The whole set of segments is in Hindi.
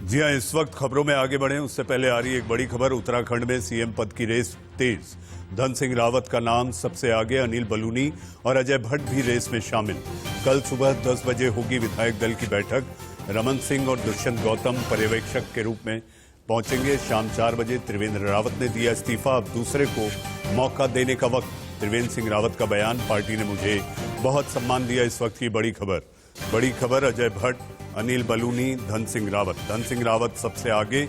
जी हां, इस वक्त खबरों में आगे बढ़े उससे पहले आ रही एक बड़ी खबर। उत्तराखंड में सीएम पद की रेस तेज। धन सिंह रावत का नाम सबसे आगे, अनिल बलूनी और अजय भट्ट भी रेस में शामिल। कल सुबह 10 बजे होगी विधायक दल की बैठक। रमन सिंह और दुष्यंत गौतम पर्यवेक्षक के रूप में पहुंचेंगे। शाम 4 बजे त्रिवेंद्र रावत ने दिया इस्तीफा, अब दूसरे को मौका देने का वक्त। त्रिवेंद्र सिंह रावत का बयान, पार्टी ने मुझे बहुत सम्मान दिया। इस वक्त की बड़ी खबर अजय भट्ट, अनिल बलूनी, धन सिंह रावत सबसे आगे।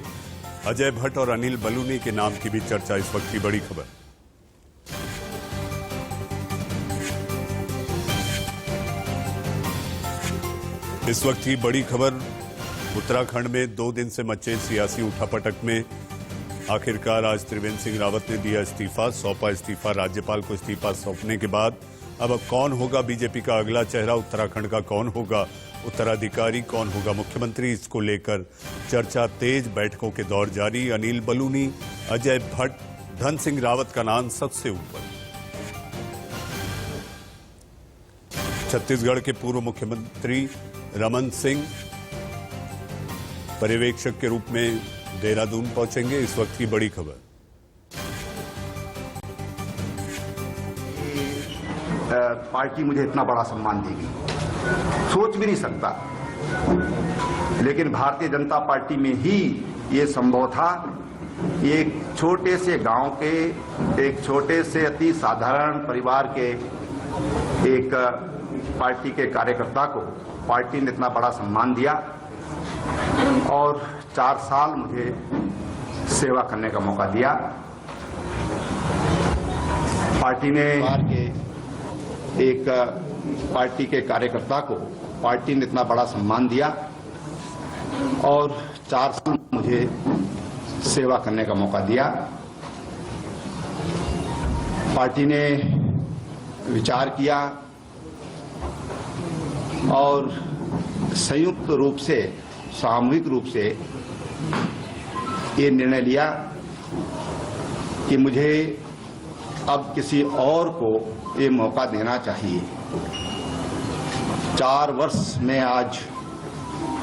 अजय भट्ट और अनिल बलूनी के नाम की भी चर्चा। इस वक्त की बड़ी खबर। इस वक्त की बड़ी खबर, उत्तराखंड में 2 दिन से मचे सियासी उठापटक में आखिरकार आज त्रिवेंद्र सिंह रावत ने दिया इस्तीफा, सौंपा इस्तीफा। राज्यपाल को इस्तीफा सौंपने के बाद अब कौन होगा बीजेपी का अगला चेहरा, उत्तराखंड का कौन होगा उत्तराधिकारी, कौन होगा मुख्यमंत्री, इसको लेकर चर्चा तेज। बैठकों के दौर जारी। अनिल बलूनी, अजय भट्ट, धन सिंह रावत का नाम सबसे ऊपर। छत्तीसगढ़ के पूर्व मुख्यमंत्री रमन सिंह पर्यवेक्षक के रूप में देहरादून पहुंचेंगे। इस वक्त की बड़ी खबर। पार्टी मुझे इतना बड़ा सम्मान देगी, सोच भी नहीं सकता। लेकिन भारतीय जनता पार्टी में ही ये संभव था। एक छोटे से गांव के, एक छोटे से अति साधारण परिवार के एक पार्टी के कार्यकर्ता को पार्टी ने इतना बड़ा सम्मान दिया और 4 साल मुझे सेवा करने का मौका दिया। पार्टी ने एक पार्टी के कार्यकर्ता को पार्टी ने इतना बड़ा सम्मान दिया और 4 साल मुझे सेवा करने का मौका दिया। पार्टी ने विचार किया और संयुक्त रूप से, सामूहिक रूप से ये निर्णय लिया कि मुझे अब किसी और को ये मौका देना चाहिए। 4 वर्ष में आज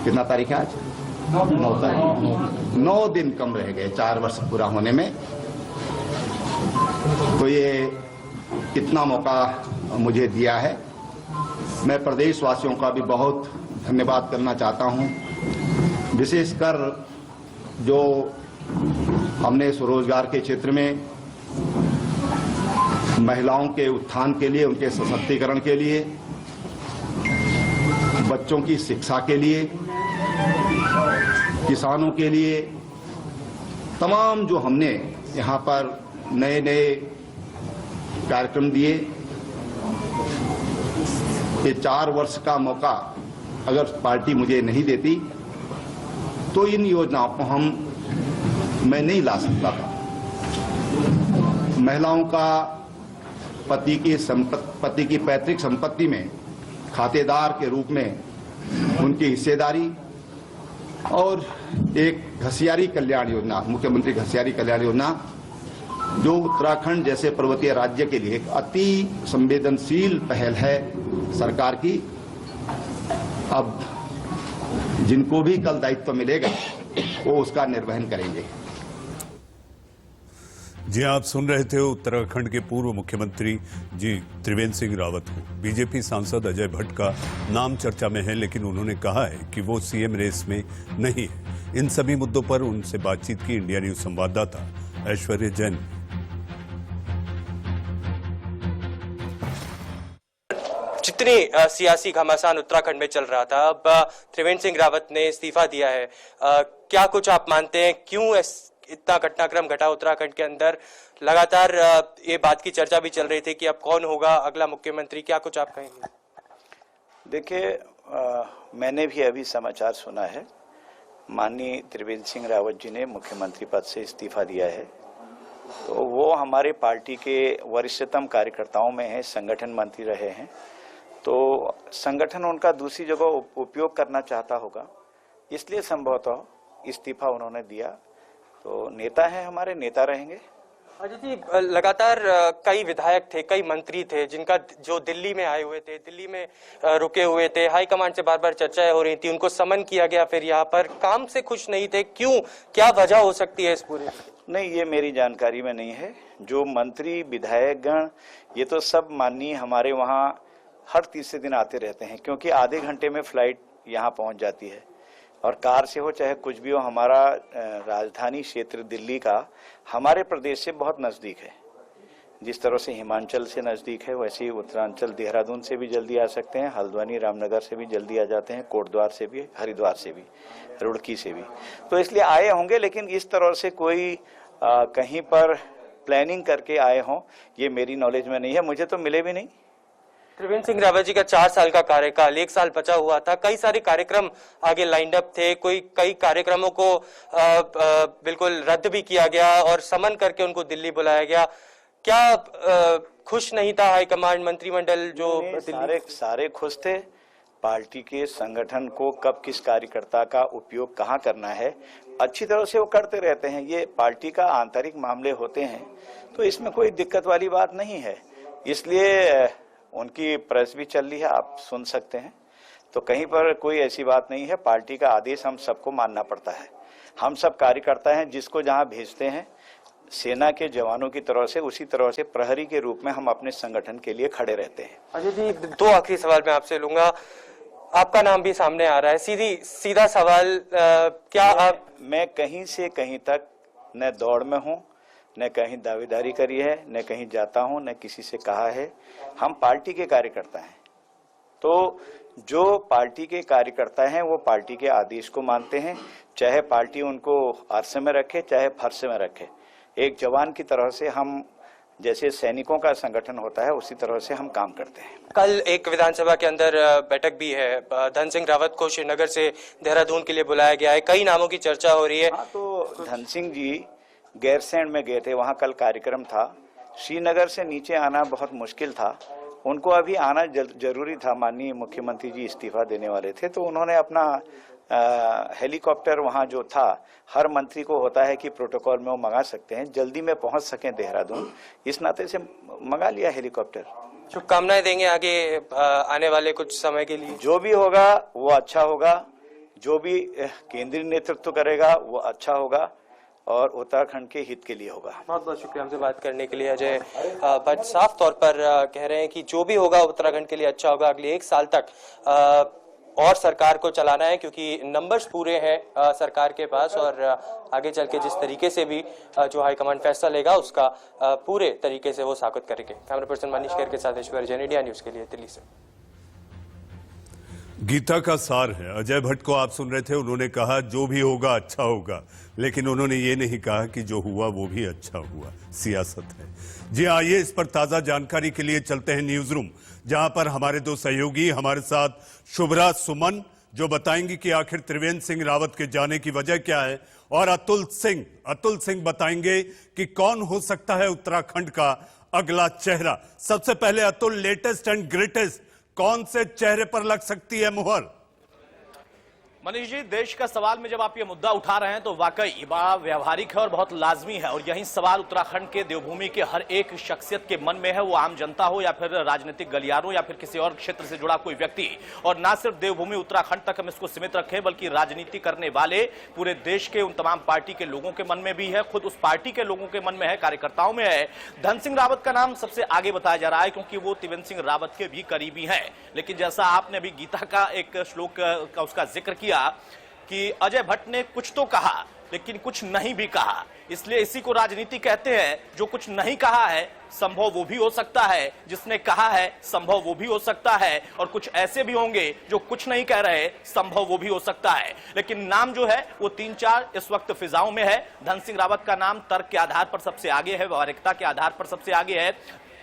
कितना तारीख है? आज 9 तारीख। 9 दिन कम रह गए 4 वर्ष पूरा होने में। तो ये इतना मौका मुझे दिया है। मैं प्रदेशवासियों का भी बहुत धन्यवाद करना चाहता हूं, विशेषकर जो हमने स्वरोजगार के क्षेत्र में महिलाओं के उत्थान के लिए, उनके सशक्तिकरण के लिए, बच्चों की शिक्षा के लिए, किसानों के लिए, तमाम जो हमने यहाँ पर नए नए कार्यक्रम दिए। ये 4 वर्ष का मौका अगर पार्टी मुझे नहीं देती तो इन योजनाओं को मैं नहीं ला सकता था। महिलाओं का पति की पैतृक संपत्ति में खातेदार के रूप में उनकी हिस्सेदारी और एक घसियारी कल्याण योजना, मुख्यमंत्री घसियारी कल्याण योजना, जो उत्तराखंड जैसे पर्वतीय राज्य के लिए एक अति संवेदनशील पहल है सरकार की। अब जिनको भी कल दायित्व मिलेगा वो उसका निर्वहन करेंगे। जी, आप सुन रहे थे उत्तराखंड के पूर्व मुख्यमंत्री जी त्रिवेंद्र सिंह रावत को। बीजेपी सांसद अजय भट्ट का नाम चर्चा में है, लेकिन उन्होंने कहा है कि वो सीएम रेस में नहीं है। इन सभी मुद्दों पर उनसे बातचीत की इंडिया न्यूज संवाददाता ऐश्वर्या जैन। जितनी सियासी घमासान उत्तराखंड में चल रहा था, अब त्रिवेंद्र सिंह रावत ने इस्तीफा दिया है। क्या कुछ आप मानते हैं, क्यों इतना घटनाक्रम घटा उत्तराखंड के अंदर? लगातार ये बात की चर्चा भी चल रही थी कि अब कौन होगा अगला मुख्यमंत्री, क्या कुछ आप कहेंगे? देखिए, मैंने भी अभी समाचार सुना है, माननीय त्रिवेंद्र सिंह रावत जी ने मुख्यमंत्री पद से इस्तीफा दिया है। तो वो हमारे पार्टी के वरिष्ठतम कार्यकर्ताओं में है, संगठन मंत्री रहे हैं, तो संगठन उनका दूसरी जगह उपयोग करना चाहता होगा, इसलिए संभवतः इस्तीफा उन्होंने दिया। तो नेता हैं, हमारे नेता रहेंगे अजय जी, लगातार कई विधायक थे, कई मंत्री थे जिनका जो दिल्ली में आए हुए थे, दिल्ली में रुके हुए थे, हाईकमांड से बार बार चर्चाएं हो रही थी, उनको समन किया गया, फिर यहाँ पर काम से खुश नहीं थे, क्यों, क्या वजह हो सकती है इस पूरे? नहीं, ये मेरी जानकारी में नहीं है। जो मंत्री विधायक गण ये तो सब माननीय हमारे वहाँ हर तीसरे दिन आते रहते हैं, क्योंकि आधे घंटे में फ्लाइट यहाँ पहुँच जाती है और कार से हो चाहे कुछ भी हो। हमारा राजधानी क्षेत्र दिल्ली का हमारे प्रदेश से बहुत नज़दीक है। जिस तरह से हिमाचल से नज़दीक है, वैसे ही उत्तरांचल देहरादून से भी जल्दी आ सकते हैं, हल्द्वानी रामनगर से भी जल्दी आ जाते हैं, कोटद्वार से भी, हरिद्वार से भी, रुड़की से भी। तो इसलिए आए होंगे, लेकिन इस तरह से कोई कहीं पर प्लानिंग करके आए हों, ये मेरी नॉलेज में नहीं है, मुझे तो मिले भी नहीं। त्रिवेंद्र सिंह रावत जी का 4 साल का कार्यकाल, 1 साल बचा हुआ था, कई सारे कार्यक्रम आगे लाइंड अप थे, कई कार्यक्रमों को बिल्कुल रद्द भी किया गया और समन करके उनको दिल्ली बुलाया गया। क्या खुश नहीं था हाईकमांड, मंत्रिमंडल? जो सारे खुश थे। पार्टी के संगठन को कब किस कार्यकर्ता का उपयोग कहाँ करना है अच्छी तरह से वो करते रहते हैं। ये पार्टी का आंतरिक मामले होते हैं, तो इसमें कोई दिक्कत वाली बात नहीं है। इसलिए उनकी प्रेस भी चल रही है, आप सुन सकते हैं। तो कहीं पर कोई ऐसी बात नहीं है। पार्टी का आदेश हम सबको मानना पड़ता है। हम सब कार्यकर्ता हैं, जिसको जहां भेजते हैं सेना के जवानों की तरह से, उसी तरह से प्रहरी के रूप में हम अपने संगठन के लिए खड़े रहते हैं। अजय जी, 2 आखिरी सवाल मैं आपसे लूंगा। आपका नाम भी सामने आ रहा है, सीधा सवाल, क्या आप? मैं कहीं से कहीं तक न दौड़ में हूँ, न कहीं दावेदारी करी है, न कहीं जाता हूं, न किसी से कहा है। हम पार्टी के कार्यकर्ता हैं, तो जो पार्टी के कार्यकर्ता हैं वो पार्टी के आदेश को मानते हैं, चाहे पार्टी उनको अरसे में रखे चाहे फरस में रखे। एक जवान की तरह से हम, जैसे सैनिकों का संगठन होता है, उसी तरह से हम काम करते हैं। कल एक विधानसभा के अंदर बैठक भी है, धन सिंह रावत को श्रीनगर से देहरादून के लिए बुलाया गया है, कई नामों की चर्चा हो रही है। हाँ, तो धन सिंह जी गैरसैंण में गए थे, वहाँ कल कार्यक्रम था। श्रीनगर से नीचे आना बहुत मुश्किल था, उनको अभी आना जरूरी था। माननीय मुख्यमंत्री जी इस्तीफा देने वाले थे, तो उन्होंने अपना हेलीकॉप्टर वहाँ जो था, हर मंत्री को होता है कि प्रोटोकॉल में वो मंगा सकते हैं, जल्दी में पहुँच सकें देहरादून, इस नाते से मंगा लिया हेलीकॉप्टर। शुभकामनाएं देंगे आगे आने वाले कुछ समय के लिए? जो भी होगा वो अच्छा होगा, जो भी केंद्रीय नेतृत्व करेगा वो अच्छा होगा और उत्तराखंड के हित के लिए होगा। बहुत बहुत शुक्रिया हमसे बात करने के लिए अजय भट्ट। साफ तौर पर कह रहे हैं कि जो भी होगा उत्तराखंड के लिए अच्छा होगा। अगले 1 साल तक और सरकार को चलाना है, क्योंकि नंबर्स पूरे हैं सरकार के पास, और आगे चल के जिस तरीके से भी जो हाईकमांड फैसला लेगा उसका पूरे तरीके से वो स्वागत करेंगे। कैमरा पर्सन मनीष खेर के साथ ईश्वर जैन, इंडिया न्यूज के लिए दिल्ली से। गीता का सार है। अजय भट्ट को आप सुन रहे थे, उन्होंने कहा जो भी होगा अच्छा होगा, लेकिन उन्होंने ये नहीं कहा कि जो हुआ वो भी अच्छा हुआ। सियासत है। जी आइए इस पर ताजा जानकारी के लिए चलते हैं न्यूज रूम, जहां पर हमारे 2 सहयोगी हमारे साथ शुभ्रा सुमन, जो बताएंगी कि आखिर त्रिवेंद्र सिंह रावत के जाने की वजह क्या है, और अतुल सिंह बताएंगे कि कौन हो सकता है उत्तराखंड का अगला चेहरा। सबसे पहले अतुल, लेटेस्ट एंड ग्रेटेस्ट, कौन से चेहरे पर लग सकती है मुहर? मनीष जी, देश का सवाल में जब आप ये मुद्दा उठा रहे हैं तो वाकई बड़ा व्यवहारिक है और बहुत लाजमी है, और यही सवाल उत्तराखंड के देवभूमि के हर एक शख्सियत के मन में है, वो आम जनता हो या फिर राजनीतिक गलियारों या फिर किसी और क्षेत्र से जुड़ा कोई व्यक्ति। और ना सिर्फ देवभूमि उत्तराखंड तक हम इसको सीमित रखें, बल्कि राजनीति करने वाले पूरे देश के उन तमाम पार्टी के लोगों के मन में भी है, खुद उस पार्टी के लोगों के मन में है, कार्यकर्ताओं में है। धन सिंह रावत का नाम सबसे आगे बताया जा रहा है, क्योंकि वो त्रिवेंद्र सिंह रावत के भी करीबी है। लेकिन जैसा आपने अभी गीता का एक श्लोक का उसका जिक्र किया कि अजय भट्ट ने कुछ तो कहा लेकिन कुछ नहीं भी कहा, इसलिए इसी को राजनीति कहते हैं। जो कुछ नहीं कहा है संभव वो भी हो सकता है, जिसने कहा है संभव वो भी हो सकता है, और कुछ ऐसे भी होंगे जो कुछ नहीं कह रहे, संभव वो भी हो सकता है। लेकिन नाम जो है वो 3-4 इस वक्त फिजाओं में है। धन सिंह रावत का नाम तर्क के आधार पर सबसे आगे है, व्यवहारिकता के आधार पर सबसे आगे है,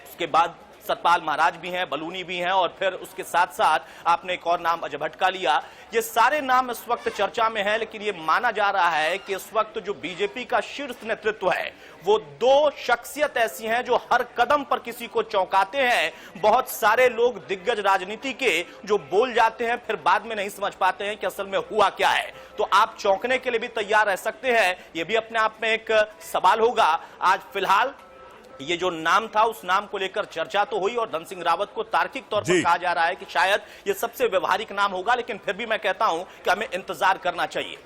उसके बाद सतपाल महाराज भी हैं, बलूनी भी हैं, और फिर उसके साथ साथ आपने एक और नाम अजय भट्ट का लिया। ये सारे नाम इस वक्त चर्चा में है, लेकिन ये माना जा रहा है कि इस वक्त जो बीजेपी का शीर्ष नेतृत्व है वो दो शख्सियत ऐसी हैं जो हर कदम पर किसी को चौंकाते हैं। बहुत सारे लोग दिग्गज राजनीति के जो बोल जाते हैं फिर बाद में नहीं समझ पाते हैं कि असल में हुआ क्या है। तो आप चौंकने के लिए भी तैयार रह सकते हैं, ये भी अपने आप में एक सवाल होगा। आज फिलहाल ये जो नाम था उस नाम को लेकर चर्चा तो हुई और धन सिंह रावत को तार्किक तौर पर कहा जा रहा है कि शायद ये सबसे व्यवहारिक नाम होगा, लेकिन फिर भी मैं कहता हूं कि हमें इंतजार करना चाहिए।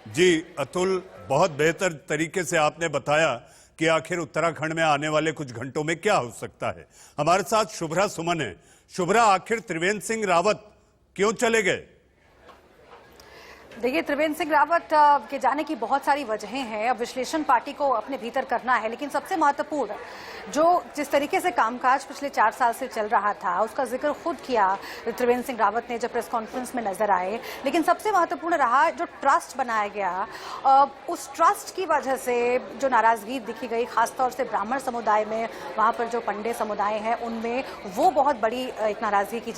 जी अतुल, बहुत बेहतर तरीके से आपने बताया कि आखिर उत्तराखंड में आने वाले कुछ घंटों में क्या हो सकता है। हमारे साथ शुभ्रा सुमन है। शुभ्रा, आखिर त्रिवेंद्र सिंह रावत क्यों चले गए? देखिए, त्रिवेंद्र सिंह रावत के जाने की बहुत सारी वजहें हैं। अब विश्लेषण पार्टी को अपने भीतर करना है, लेकिन सबसे महत्वपूर्ण जो जिस तरीके से कामकाज पिछले 4 साल से चल रहा था उसका जिक्र खुद किया त्रिवेंद्र सिंह रावत ने जब प्रेस कॉन्फ्रेंस में नजर आए। लेकिन सबसे महत्वपूर्ण रहा जो ट्रस्ट बनाया गया, उस ट्रस्ट की वजह से जो नाराजगी दिखी गई, खासतौर से ब्राह्मण समुदाय में, वहाँ पर जो पंडे समुदाय हैं उनमें, वो बहुत बड़ी एक नाराजगी की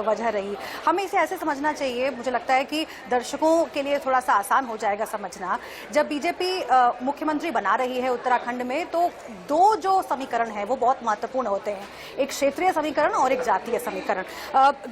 वजह रही। हमें इसे ऐसे समझना चाहिए, मुझे लगता है कि दर्शकों के लिए थोड़ा सा आसान हो जाएगा समझना। जब बीजेपी मुख्यमंत्री बना रही है उत्तराखंड में तो दो जो समीकरण है वो बहुत महत्वपूर्ण होते हैं, एक क्षेत्रीय समीकरण और एक जातीय समीकरण।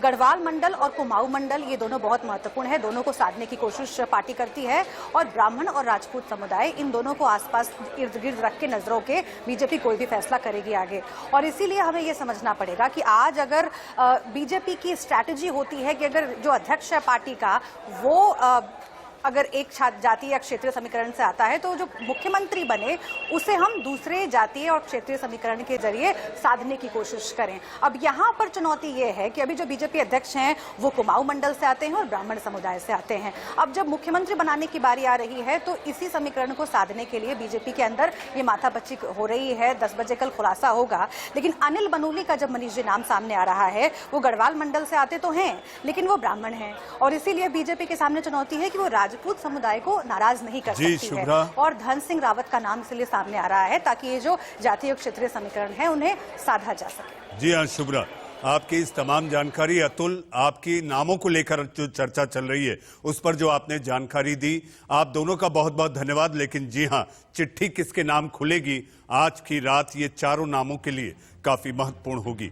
गढ़वाल मंडल और कुमाऊं मंडल ये दोनों बहुत महत्वपूर्ण है, दोनों को साधने की कोशिश पार्टी करती है और ब्राह्मण और राजपूत समुदाय, इन दोनों को आसपास इर्द गिर्द रख के नजरों के बीजेपी कोई भी फैसला करेगी आगे। और इसीलिए हमें ये समझना पड़ेगा कि आज अगर बीजेपी की स्ट्रैटेजी होती है कि अगर जो अध्यक्ष है पार्टी का वो अगर एक जातीय या क्षेत्रीय समीकरण से आता है तो जो मुख्यमंत्री बने उसे हम दूसरे जातीय और क्षेत्रीय समीकरण के जरिए साधने की कोशिश करें। अब यहाँ पर चुनौती ये है कि अभी जो बीजेपी अध्यक्ष हैं वो कुमाऊं मंडल से आते हैं और ब्राह्मण समुदाय से आते हैं। अब जब मुख्यमंत्री बनाने की बारी आ रही है तो इसी समीकरण को साधने के लिए बीजेपी के अंदर ये माथापच्ची हो रही है। 10 बजे कल खुलासा होगा, लेकिन अनिल बनूली का जब मनीष जी नाम सामने आ रहा है, वो गढ़वाल मंडल से आते तो हैं लेकिन वो ब्राह्मण हैं और इसीलिए बीजेपी के सामने चुनौती है कि वो राजपूत समुदाय को नाराज नहीं कर सकती है। और धन सिंह रावत का नाम इसलिए सामने आ रहा है ताकि ये जो जातीय और क्षेत्रीय समीकरण है उन्हें साधा जा सके। जी हाँ शुभ्रा, आपकी इस तमाम जानकारी, अतुल आपकी नामों को लेकर जो चर्चा चल रही है उस पर जो आपने जानकारी दी, आप दोनों का बहुत बहुत धन्यवाद। लेकिन जी हाँ, चिट्ठी किसके नाम खुलेगी आज की रात ये चारों नामों के लिए काफी महत्वपूर्ण होगी।